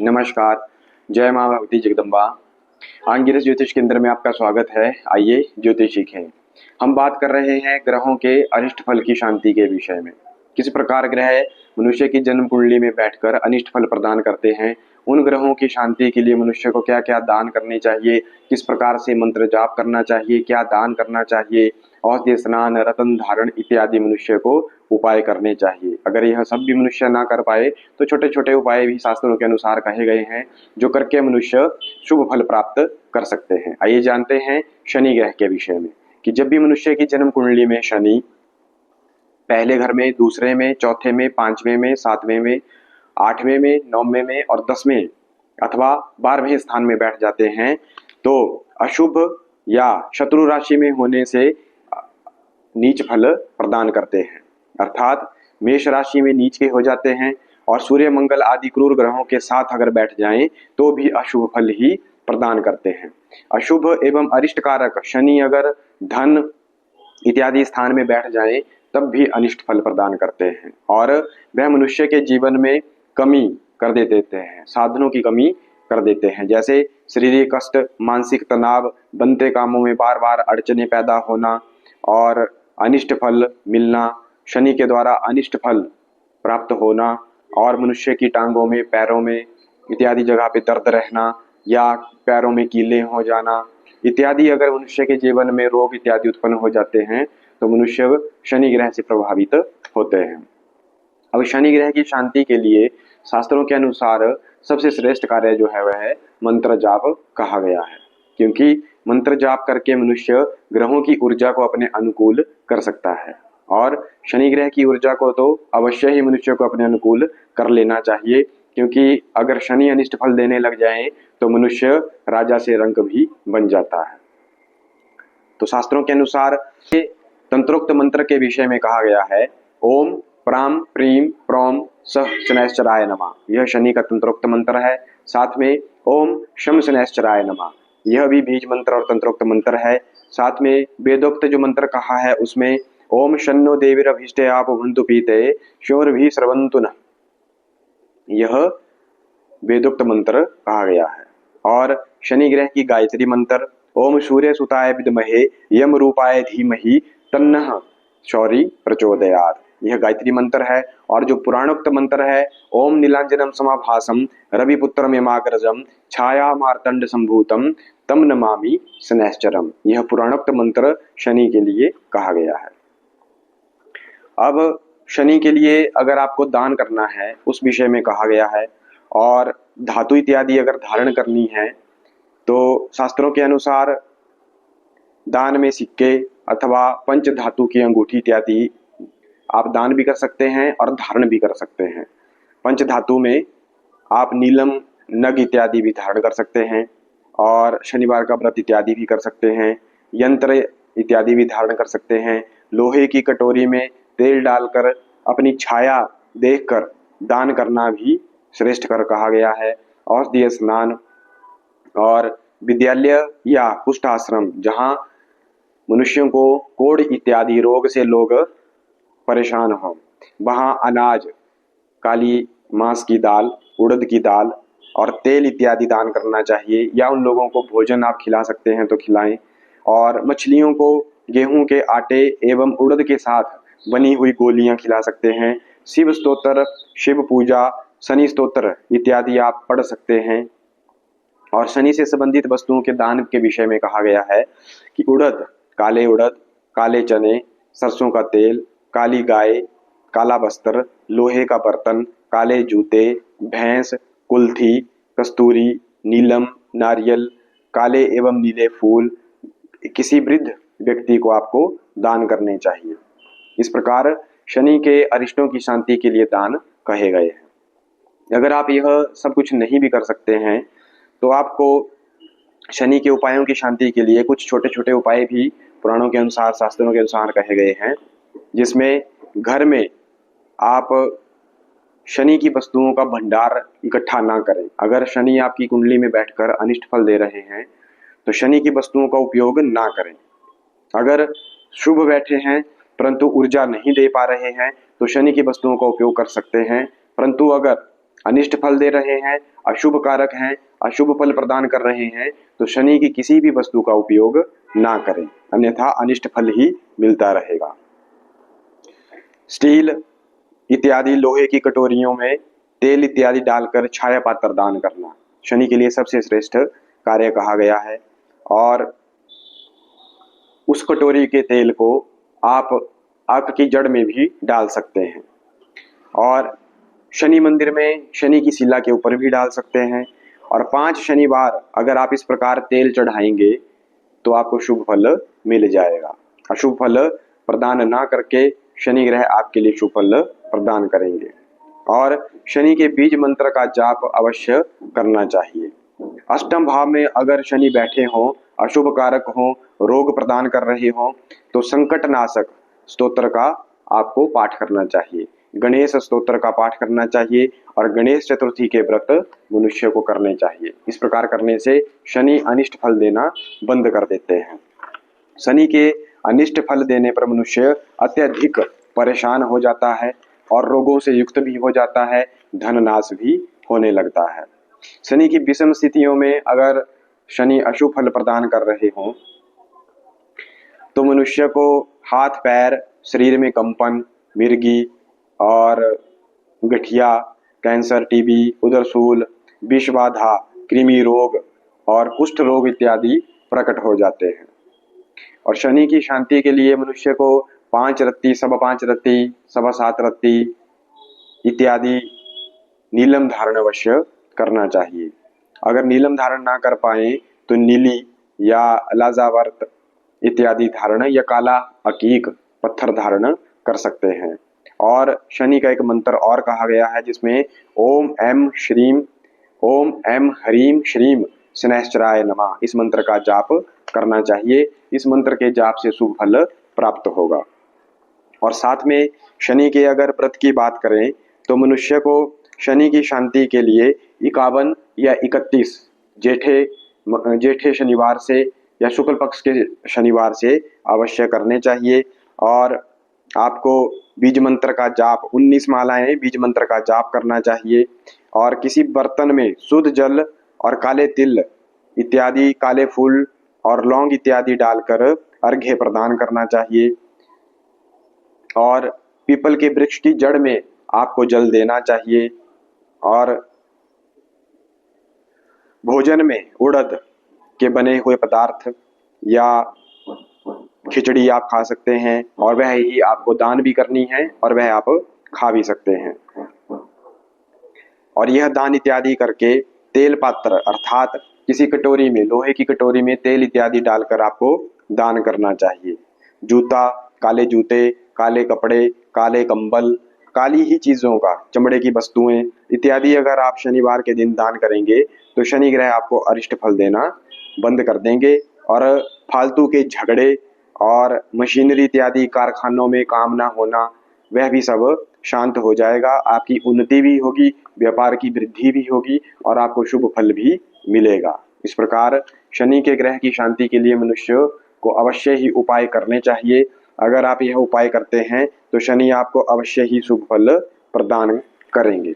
नमस्कार। जय माँ भगवती जगदम्बा। आंगिरस ज्योतिष केंद्र में आपका स्वागत है। आइए ज्योतिष सीखें। हम बात कर रहे हैं ग्रहों के अनिष्ट फल की शांति के विषय में। किस प्रकार ग्रह मनुष्य की जन्म कुंडली में बैठकर अनिष्ट फल प्रदान करते हैं, उन ग्रहों की शांति के लिए मनुष्य को क्या क्या दान करने चाहिए, किस प्रकार से मंत्र जाप करना चाहिए, क्या दान करना चाहिए, औषधि स्नान, रत्न धारण इत्यादि मनुष्य को उपाय करने चाहिए। अगर यह सब भी मनुष्य ना कर पाए तो छोटे छोटे उपाय भी शास्त्रों के अनुसार कहे गए हैं, जो करके मनुष्य शुभ फल प्राप्त कर सकते हैं। आइए जानते हैं शनि ग्रह के विषय में कि जब भी मनुष्य की जन्म कुंडली में शनि पहले घर में, दूसरे में, चौथे में, पांचवें में, सातवें में, आठवें में, नौवें में और 10वें अथवा 12वें स्थान में बैठ जाते हैं तो अशुभ या शत्रु राशि में होने से नीच फल प्रदान करते हैं। अर्थात मेष राशि में नीच के हो जाते हैं और सूर्य, मंगल आदि क्रूर ग्रहों के साथ अगर बैठ जाएं तो भी अशुभ फल ही प्रदान करते हैं। अशुभ एवं अरिष्ट कारक शनि अगर धन इत्यादि स्थान में बैठ जाएं तब भी अनिष्ट फल प्रदान करते हैं और वह मनुष्य के जीवन में कमी कर देते हैं, साधनों की कमी कर देते हैं। जैसे शारीरिक कष्ट, मानसिक तनाव, बनते कामों में बार बार अड़चने पैदा होना और अनिष्ट फल मिलना, शनि के द्वारा अनिष्ट फल प्राप्त होना और मनुष्य की टांगों में, पैरों में इत्यादि जगह पे दर्द रहना या पैरों में कीले हो जाना इत्यादि, अगर मनुष्य के जीवन में रोग इत्यादि उत्पन्न हो जाते हैं तो मनुष्य शनि ग्रह से प्रभावित होते हैं। अब शनि ग्रह की शांति के लिए शास्त्रों के अनुसार सबसे श्रेष्ठ कार्य जो है वह है मंत्र जाप कहा गया है, क्योंकि मंत्र जाप करके मनुष्य ग्रहों की ऊर्जा को अपने अनुकूल कर सकता है और शनि ग्रह की ऊर्जा को तो अवश्य ही मनुष्य को अपने अनुकूल कर लेना चाहिए, क्योंकि अगर शनि अनिष्ट फल देने लग जाए तो मनुष्य राजा से रंक भी बन जाता है। तो शास्त्रों के अनुसार तंत्रोक्त मंत्र के विषय में कहा गया है ओम प्राम प्रीम प्रोम सह शनैश्चराय नमः। यह शनि का तंत्रोक्त मंत्र है। साथ में ओम शम शनैश्चराय नमः, यह भी बीज मंत्र और तंत्रोक्त मंत्र है। साथ में वेदोक्त जो मंत्र कहा है उसमें ओम शन्नो देवीरभीष्टे आप भुंतु पीते शोर भी स्रवंतु न, यह वेदोक्त मंत्र कहा गया है। और शनि ग्रह की गायत्री मंत्र ओम सूर्य सुताय विद्महे यम रूपाय धीमहि तन्नः शौरी प्रचोदयात्, यह गायत्री मंत्र है। और जो पुराणोक्त मंत्र है ओम नीलांजनम समाभासम रविपुत्रम यमाग्रजम छाया मार्तंड संभूतम तम नमामि शनैश्चरम, यह पुराणोक्त मंत्र शनि के लिए कहा गया है। अब शनि के लिए अगर आपको दान करना है उस विषय में कहा गया है और धातु इत्यादि अगर धारण करनी है तो शास्त्रों के अनुसार दान में सिक्के अथवा पंच धातु की अंगूठी इत्यादि आप दान भी कर सकते हैं और धारण भी कर सकते हैं। पंच धातु में आप नीलम, नग इत्यादि भी धारण कर सकते हैं और शनिवार का व्रत इत्यादि भी कर सकते हैं। यंत्र इत्यादि भी धारण कर सकते हैं। लोहे की कटोरी में तेल डालकर अपनी छाया देखकर दान करना भी श्रेष्ठ कर कहा गया है। औषधीय स्नान और विद्यालय या कुष्ठ आश्रम जहाँ मनुष्यों को कोढ़ इत्यादि रोग से लोग परेशान हो, वहाँ अनाज, काली मांस की दाल, उड़द की दाल और तेल इत्यादि दान करना चाहिए, या उन लोगों को भोजन आप खिला सकते हैं तो खिलाएं। और मछलियों को गेहूं के आटे एवं उड़द के साथ बनी हुई गोलियां खिला सकते हैं। शिव स्तोत्र, शिव पूजा, शनि स्तोत्र इत्यादि आप पढ़ सकते हैं। और शनि से संबंधित वस्तुओं के दान के विषय में कहा गया है कि उड़द, काले चने, सरसों का तेल, काली गाय, काला वस्त्र, लोहे का बर्तन, काले जूते, भैंस, कुल्थी, कस्तूरी, नीलम, नारियल, काले एवं नीले फूल किसी वृद्ध व्यक्ति को आपको दान करने चाहिए। इस प्रकार शनि के अरिष्टों की शांति के लिए दान कहे गए हैं। अगर आप यह सब कुछ नहीं भी कर सकते हैं तो आपको शनि के उपायों की शांति के लिए कुछ छोटे छोटे उपाय भी पुराणों के अनुसार, शास्त्रों के अनुसार कहे गए हैं, जिसमें घर में आप शनि की वस्तुओं का भंडार इकट्ठा ना करें। अगर शनि आपकी कुंडली में बैठकर अनिष्ट फल दे रहे हैं तो शनि की वस्तुओं का उपयोग ना करें। अगर शुभ बैठे हैं परंतु ऊर्जा नहीं दे पा रहे हैं तो शनि की वस्तुओं का उपयोग कर सकते हैं, परंतु अगर अनिष्ट फल दे रहे हैं, अशुभ कारक हैं, अशुभ फल प्रदान कर रहे हैं, तो शनि की किसी भी वस्तु का उपयोग ना करें, अन्यथा अनिष्ट फल ही मिलता रहेगा। स्टील इत्यादि लोहे की कटोरियों में तेल इत्यादि डालकर छाया पात्र दान करना शनि के लिए सबसे श्रेष्ठ कार्य कहा गया है। और उस कटोरी के तेल को आप आग की जड़ में भी डाल सकते हैं और शनि मंदिर में शनि की शिला के ऊपर भी डाल सकते हैं। और 5 शनिवार अगर आप इस प्रकार तेल चढ़ाएंगे तो आपको शुभ फल मिल जाएगा। अशुभ फल प्रदान ना करके शनि ग्रह आपके लिए शुभ फल प्रदान करेंगे। और शनि के बीज मंत्र का जाप अवश्य करना चाहिए। अष्टम भाव में अगर शनि बैठे हों, अशुभ कारक हों, रोग प्रदान कर रहे हों, तो संकट नाशक स्तोत्र का आपको पाठ करना चाहिए, गणेश स्तोत्र का पाठ करना चाहिए और गणेश चतुर्थी के व्रत मनुष्य को करने चाहिए। इस प्रकार करने से शनि अनिष्ट फल देना बंद कर देते हैं। शनि के अनिष्ट फल देने पर मनुष्य अत्यधिक परेशान हो जाता है और रोगों से युक्त भी हो जाता है, धन नाश भी होने लगता है। शनि की विषम स्थितियों में अगर शनि अशुभ फल प्रदान कर रहे हों तो मनुष्य को हाथ पैर, शरीर में कंपन, मिर्गी और गठिया, कैंसर, टीबी, उदरसूल, विषबाधा, कृमि रोग और कुष्ठ रोग इत्यादि प्रकट हो जाते हैं। और शनि की शांति के लिए मनुष्य को 5 रत्ती, सवा 5 रत्ती, सवा 7 रत्ती इत्यादि नीलम धारण अवश्य करना चाहिए। अगर नीलम धारण ना कर पाए तो नीली या लाजावर्त इत्यादि धारण या काला अकीक पत्थर धारण कर सकते हैं। और शनि का एक मंत्र और कहा गया है जिसमें ओम एम ह्रीम श्रीम शनैश्चराय नमः, इस मंत्र का जाप करना चाहिए। इस मंत्र के जाप से शुभ फल प्राप्त होगा। और साथ में शनि के अगर व्रत की बात करें तो मनुष्य को शनि की शांति के लिए 51 या 31 जेठे शनिवार से या शुक्ल पक्ष के शनिवार से अवश्य करने चाहिए। और आपको बीज मंत्र का जाप 19 मालाएं बीज मंत्र का जाप करना चाहिए। और किसी बर्तन में शुद्ध जल और काले तिल इत्यादि, काले फूल और लौंग इत्यादि डालकर अर्घ्य प्रदान करना चाहिए। और पीपल के वृक्ष की जड़ में आपको जल देना चाहिए। और भोजन में उड़द के बने हुए पदार्थ या खिचड़ी आप खा सकते हैं और वह ही आपको दान भी करनी है और वह आप खा भी सकते हैं। और यह दान इत्यादि करके तेल पात्र अर्थात किसी कटोरी में, लोहे की कटोरी में तेल इत्यादि डालकर आपको दान करना चाहिए। जूता, काले जूते, काले कपड़े, काले कंबल, काली ही चीजों का, चमड़े की वस्तुएं इत्यादि अगर आप शनिवार के दिन दान करेंगे तो शनि ग्रह आपको अरिष्ट फल देना बंद कर देंगे। और फालतू के झगड़े और मशीनरी इत्यादि कारखानों में काम ना होना वह भी सब शांत हो जाएगा। आपकी उन्नति भी होगी, व्यापार की वृद्धि भी होगी और आपको शुभ फल भी मिलेगा। इस प्रकार शनि के ग्रह की शांति के लिए मनुष्य को अवश्य ही उपाय करने चाहिए। अगर आप यह उपाय करते हैं तो शनि आपको अवश्य ही शुभ फल प्रदान करेंगे।